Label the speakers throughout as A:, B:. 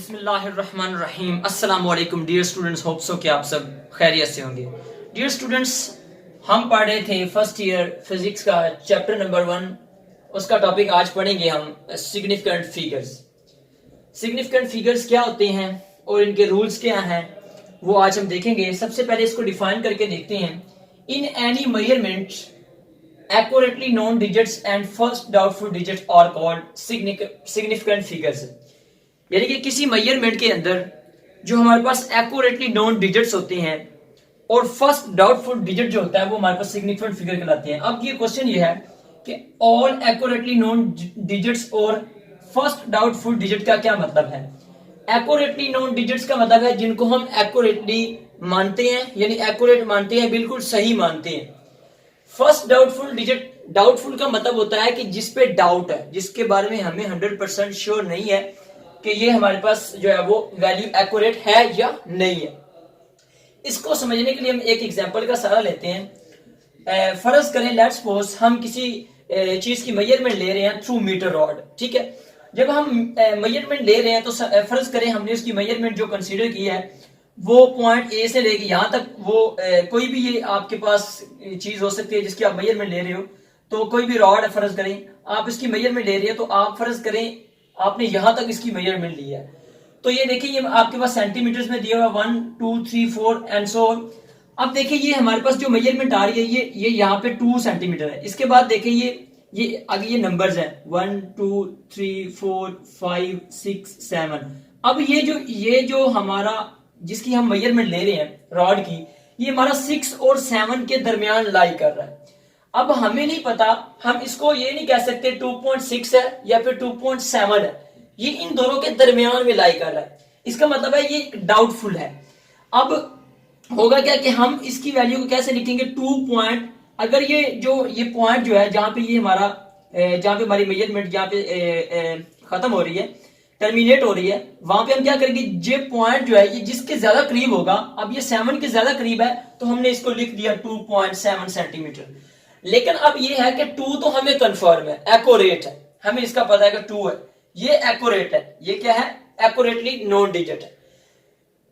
A: बिस्मिल्लाहिर्रहमानिर्रहीम। अस्सलाम वालेकुम डियर स्टूडेंट्स, होप सो कि आप सब खैरियत से होंगे। डियर स्टूडेंट्स, हम पढ़ रहे थे फर्स्ट ईयर फिजिक्स का चैप्टर नंबर 1, उसका टॉपिक आज पढ़ेंगे हम सिग्निफिकेंट फिगर्स। सिग्निफिकेंट फिगर्स क्या होते हैं और इनके रूल्स क्या हैं वो आज हम देखेंगे। सबसे पहले इसको डिफाइन करके देखते हैं। In any measurement accurately known digits and first doubtful digits are called significant figures। यानी कि किसी मेजरमेंट के अंदर जो हमारे पास एक्यूरेटली नोन डिजिट्स होते हैं और फर्स्ट डाउटफुल डिजिट जो होता है वो हमारे पास सिग्निफिकेंट फिगर कहलाते हैं। अब ये क्वेश्चन ये है कि ऑल एक्यूरेटली नोन डिजिट्स और फर्स्ट डाउटफुल डिजिट का क्या मतलब है। एक्यूरेटली नोन डिजिट्स का मतलब है जिनको हम एक्यूरेटली मानते हैं, यानी एक्यूरेट मानते हैं, बिल्कुल सही मानते हैं। फर्स्ट डाउटफुल डिजिट, डाउटफुल का मतलब होता है कि जिस पे डाउट है, जिसके बारे में हमें 100% श्योर नहीं है कि ये हमारे पास जो है वो वैल्यू एक्यूरेट है या नहीं है। इसको समझने के लिए हम एक एग्जांपल का सहारा लेते हैं। फर्ज करें, लेट्स सपोज हम किसी चीज की मेजरमेंट ले रहे हैं थ्रू मीटर रॉड। ठीक है, जब हम मेजरमेंट ले रहे हैं तो फर्ज करें हमने उसकी मेजरमेंट जो कंसीडर की है वो पॉइंट ए से लेके यहां तक, वो कोई भी ये आपके पास चीज हो सकती है जिसकी आप मेजरमेंट ले रहे हो। तो कोई भी रॉड है, फर्ज करें आप इसकी मेजरमेंट ले रहे हो, तो आप फर्ज करें आपने यहां तक इसकी मेजरमेंट ली है। तो ये देखिए, ये आपके पास सेंटीमीटर्स में दिया हुआ 1 2 3 4 एंड सो ऑन। अब देखिए ये हमारे पास जो मेजरमेंट आ रही है ये यहाँ पे 2 सेंटीमीटर है। इसके बाद देखिए ये आगे ये नंबर्स हैं 1 2 3 4 5 6 7। अब ये जो हमारा जिसकी हम मेजरमेंट ले रहे हैं रॉड की, ये हमारा 6 और 7 के दरमियान लाई कर रहा है। अब हमें नहीं पता, हम इसको ये नहीं कह सकते 2.6 है या फिर 2.7 है, ये इन दोनों के दरमियान में लाई कर रहा है। इसका मतलब है ये डाउटफुल है। अब होगा क्या कि हम इसकी वैल्यू को कैसे लिखेंगे, 2 पॉइंट, अगर ये पॉइंट जो है जहां पे ये हमारा जहां पे हमारी मेजरमेंट जहां पे खत्म हो रही है, टर्मिनेट हो रही है, वहां पे हम क्या करेंगे, ये पॉइंट जो है ये जिसके ज्यादा करीब होगा, अब ये 7 के ज्यादा करीब है तो हमने इसको लिख दिया 2.7 सेंटीमीटर। लेकिन अब ये है कि 2 तो हमें कंफर्म है, एक्यूरेट है, हमें इसका पता है कि 2 है, ये एक्यूरेट है। ये क्या है, एक्यूरेटली नोन डिजिट है।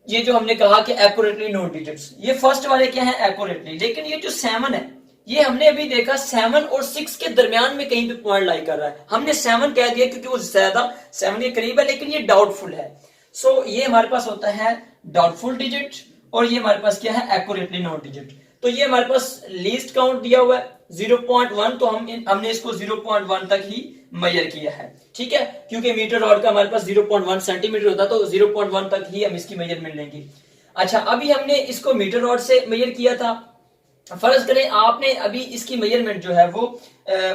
A: ये जो हमने कहा कि एक्यूरेटली नोन डिजिट्स, ये फर्स्ट वाले क्या है, एक्यूरेटली। लेकिन ये जो 7 है, ये हमने अभी देखा 7 और 6 के दरमियान में कहीं पे पॉइंट लाई कर रहा है। हमने 7 कह दिया क्योंकि वो ज्यादा 7 के करीब है, लेकिन ये डाउटफुल है। सो ये हमारे पास होता है डाउटफुल डिजिट और ये हमारे पास क्या है, एक्यूरेटली नोन डिजिट। तो ये हमारे पास लीस्ट काउंट दिया हुआ है 0.1, तो हमने इसको 0.1 तक ही मेजर किया है। ठीक है, क्योंकि मीटर रॉड का हमारे पास 0.1 सेंटीमीटर होता है, तो 0.1 तक ही हम इसकी मेजरमेंट लेंगे। अच्छा, अभी हमने इसको मीटर रॉड से मेजर किया था। फर्ज करें आपने अभी इसकी मेजरमेंट जो है वो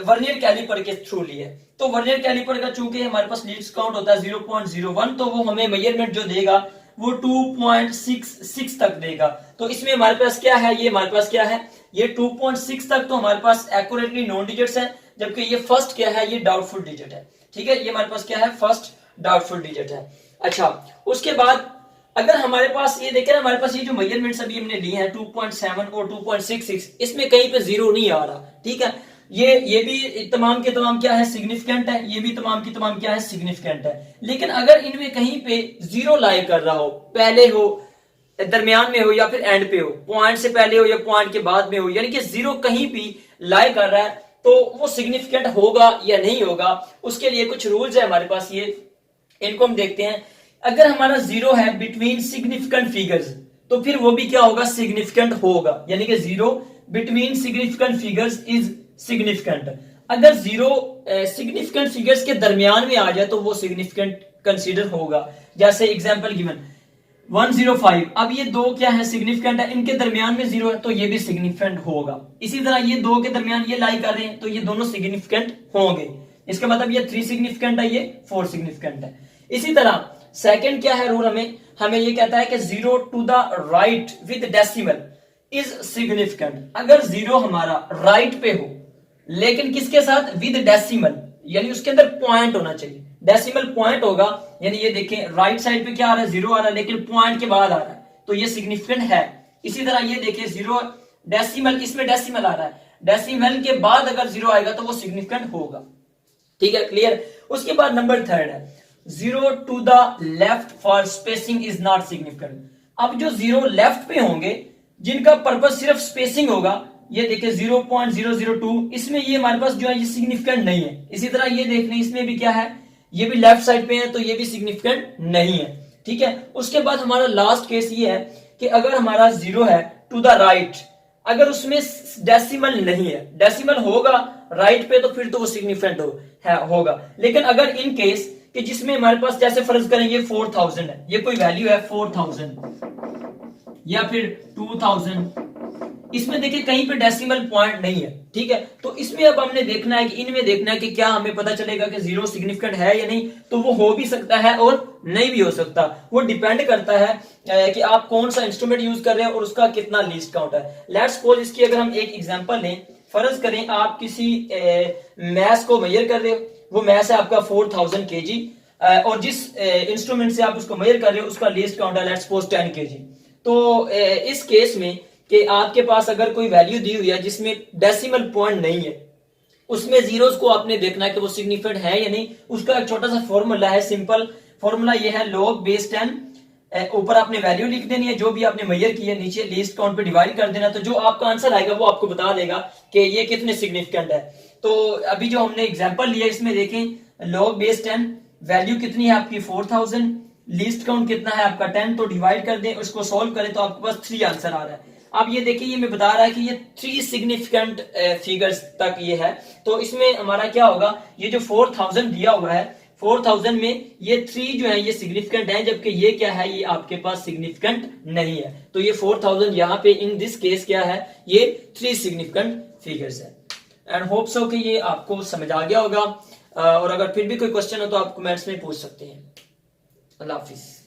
A: वर्नियर कैलिपर के थ्रू ली है। तो वर्नियर कैलिपर का चूंकि हमारे पास लीस्ट काउंट होता है 0.01, तो वो हमें मेजरमेंट जो देगा वो 2.66 तक देगा। तो इसमें हमारे पास क्या है, ये हमारे पास क्या है, ये 2.6 तक तो हमारे पास एक्यूरेटली नोन डिजिट्स है, जबकि ये फर्स्ट क्या है, ये डाउटफुल डिजिट है। ठीक है, ये हमारे पास क्या है, फर्स्ट डाउटफुल डिजिट है। अच्छा, उसके बाद अगर हमारे पास ये देखें ना, हमारे पास ये जो मेजरमेंट्स अभी हमने लिए हैं 2.7 और 2.66, इसमें कहीं पे जीरो नहीं आ रहा। ठीक है, ये भी तमाम के तमाम क्या है, सिग्निफिकेंट है, ये भी तमाम की तमाम क्या है, सिग्निफिकेंट है। लेकिन अगर इनमें कहीं पे जीरो लाई कर रहा हो, पहले हो, दरमियान में हो या फिर एंड पे हो, पॉइंट से पहले हो या पॉइंट के बाद में हो, यानी कि जीरो कहीं भी लाई कर रहा है, तो वो सिग्निफिकेंट होगा या नहीं होगा। उसके लिए कुछ रूल्स है हमारे पास, ये इनको हम देखते हैं। अगर हमारा जीरो है बिटवीन सिग्निफिकेंट फिगर्स, तो फिर वो भी क्या होगा, सिग्निफिकेंट होगा, यानी कि zero between significant figures is significant. अगर जीरो सिग्निफिकेंट फिगर्स के दरमियान में आ जाए तो वो सिग्निफिकेंट कंसीडर होगा। जैसे एग्जांपल गिवन 105, अब ये दो क्या है, सिग्निफिकेंट है, इनके दरमियान में जीरो है तो ये भी सिग्निफिकेंट होगा। इसी तरह ये दो के दरमियान ये लाई कर रहे हैं तो ये दोनों सिग्निफिकेंट होंगे। इसका मतलब ये 3 सिग्निफिकेंट है, ये 4 सिग्निफिकेंट है। इसी तरह सेकंड क्या है रूल, हमें ये कहता है कि 0 to the right with decimal is significant. अगर जीरो हमारा राइट पे हो लेकिन किसके साथ, विद डेसिमल, यानी उसके अंदर पॉइंट होना चाहिए, डेसिमल पॉइंट होगा। यानी ये देखें राइट साइड पे क्या आ रहा है, जीरो आ रहा है, लेकिन पॉइंट के बाद आ रहा है, तो ये सिग्निफिकेंट है। इसी तरह ये देखिए जीरो डेसिमल, इसमें डेसिमल आ रहा है, डेसिमल के बाद अगर जीरो आएगा तो वो सिग्निफिकेंट होगा। ठीक है, क्लियर। उसके बाद नंबर 3 है, zero to the left for spacing is not significant. अब जो जीरो लेफ्ट पे होंगे जिनका पर्पस सिर्फ स्पेसिंग होगा, ये देखिए 0.002, इसमें ये हमारे पास जो है ये सिग्निफिकेंट नहीं है। इसी तरह ये देख लें, इसमें भी क्या है, ये भी लेफ्ट साइड पे है तो ये भी सिग्निफिकेंट नहीं है। ठीक है, उसके बाद हमारा लास्ट केस ये है कि अगर हमारा जीरो है टू द राइट, अगर उसमें डेसिमल नहीं है, डेसिमल होगा राइट पे तो फिर तो वो सिग्निफिकेंट होगा। लेकिन अगर इन केस कि जिसमें हमारे पास जैसे फर्ज करें ये 4000 है, ये कोई वैल्यू है 4000 या फिर 2000, इसमें देखिए कहीं पे डेसिमल पॉइंट नहीं है। ठीक है, तो इसमें अब हमने देखना है कि इनमें देखना है कि क्या हमें पता चलेगा कि जीरो सिग्निफिकेंट है या नहीं। तो वो हो भी सकता है और नहीं भी हो सकता, वो डिपेंड करता है कि आप कौन सा इंस्ट्रूमेंट यूज कर रहे हैं और उसका कितना लीस्ट काउंट है। लेट्स सपोज इसकी अगर हम एक एग्जांपल लें, फर्ज करें आप किसी मैस को मेजर कर रहे हो, वो मैस है आपका 4000 kg, और जिस इंस्ट्रूमेंट से आप उसको मेजर कर रहे हो उसका लीस्ट काउंट है लेट्स सपोज 10 kg। तो इस केस में कि आपके पास अगर कोई वैल्यू दी हुई है जिसमें डेसिमल पॉइंट नहीं है, उसमें जीरोस को आपने देखना है कि वो सिग्निफिकेंट है या नहीं। उसका एक छोटा सा फॉर्मूला है, सिंपल फॉर्मूला ये है log बेस 10, ऊपर आपने वैल्यू लिख देनी है जो भी आपने मेजर की है, नीचे लीस्ट काउंट पे डिवाइड कर देना, तो जो आपका आंसर आएगा वो आपको बता देगा कि ये कितने सिग्निफिकेंट है। तो अभी जो हमने एग्जांपल लिया इसमें देखें log बेस 10, वैल्यू कितनी है आपकी 4000, लीस्ट काउंट कितना है आपका 10, तो डिवाइड कर दें, उसको सॉल्व करें तो आपके पास 3 आंसर आ रहा है। अब ये देखिए ये मैं बता रहा है कि ये 3 सिग्निफिकेंट फिगर्स तक ये है। तो इसमें हमारा क्या होगा, ये जो 4000 दिया हुआ है, 4000 में ये 3 जो है ये सिग्निफिकेंट है, जबकि ये क्या है, ये आपके पास सिग्निफिकेंट नहीं है। तो ये 4000 यहाँ पे इन दिस केस क्या है, ये 3 सिग्निफिकेंट फिगर्स है। एंड होप सो कि ये आपको समझ आ गया होगा, और अगर फिर भी कोई क्वेश्चन हो तो आप कमेंट्स में पूछ सकते हैं। अल्लाह हाफिज।